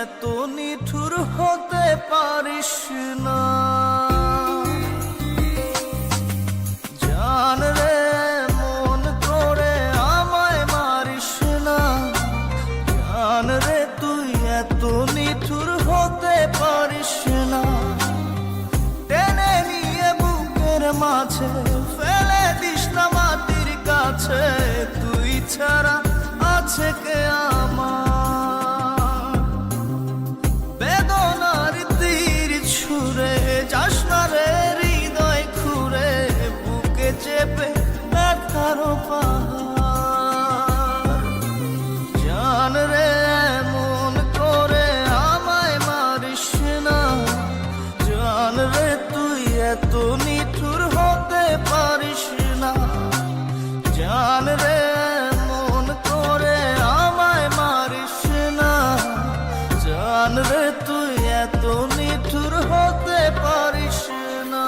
এত নিঠুর হতে পারিস না। জান রে মন করে আমায় মারিস না। জান রে তুই এত নিঠুর হতে পারিস না। টেনে নিয়ে বুকের মাঝে ফেলে দিস না মাটির কাছে। তুই ছাড়া আছে কে আমার? বেদনার তীর ছুঁড়ে যাস না রে হৃদয় খুঁড়ে। বুকে চেপে ব্যথার পাহাড়। জান রে মন করে আমায় মারিস না। জান রে তুই এত নিঠুর হতে পারিস না। জান রে মন করে আমায় মারিস না। জান রে তুই এত নিঠুর হতে পারিস না।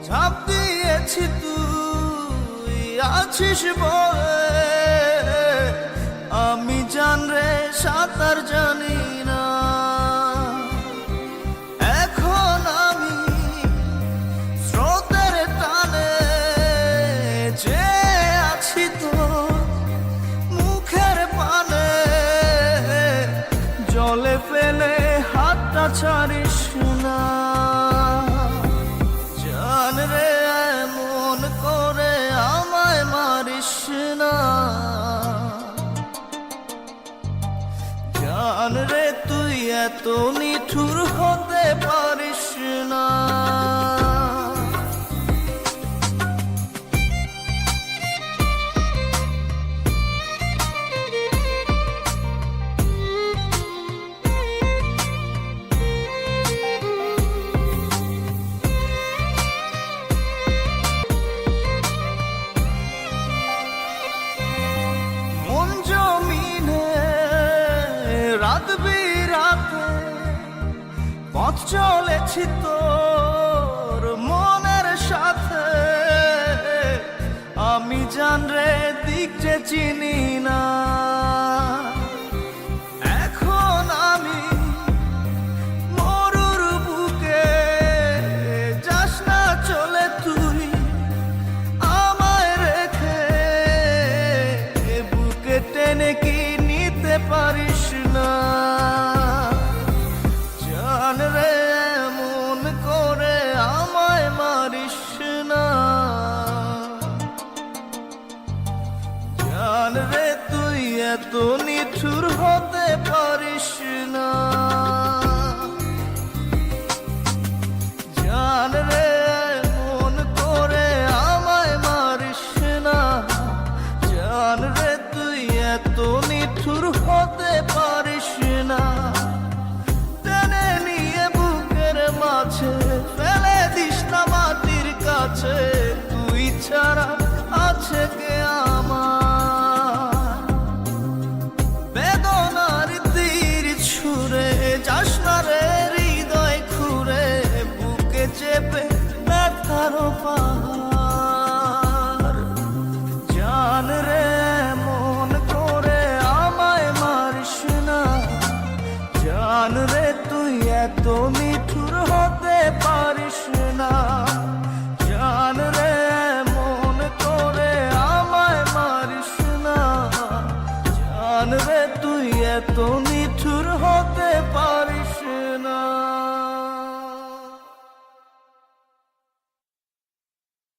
ঝাঁপ দিয়েছি তুই আছিস বলে। আমি জান রে সাঁতার জানি না। এখন আমি স্রোতের টানে যে আছি তো মুখের পানে। জলে ফেলে হাতটা ছাড়িস না। জান রে মন করে আমায় মারিস না। জান রে তুই এত নিঠুর হতে পারিস না। রাত বিরাতে পথ চলেছি তোর মনের সাথে। আমি জান রে দিক যে চিনি না। এখন আমি মরুর বুকে। যাস না চলে তুই আমায় রেখে। বুকে টেনে কি নিতে পারিস না? জান রে মন করে আমায় মারিস না। জান রে তুই এত নিঠুর হতে পারিস না। জান রে মন করে আমায় মারিস না। জান রে তুই এত নিঠুর হতে পারিস না। টেনে নিয়ে বুকের মাঝে ফেলে দিস না মাটির কাছে। তুই ছাড়া আছে কে আমার? বেদনার তীর ছুঁড়ে যাস না রে হৃদয় খুঁড়ে। বুকে চেপে ব্যথার পাহাড়। জান রে মন করে আমায় মারিস না। জান রে তুই এত নিঠুর হতে পারিস না। জান রে মন করে আমায় মারিস না। জান রে তুই এত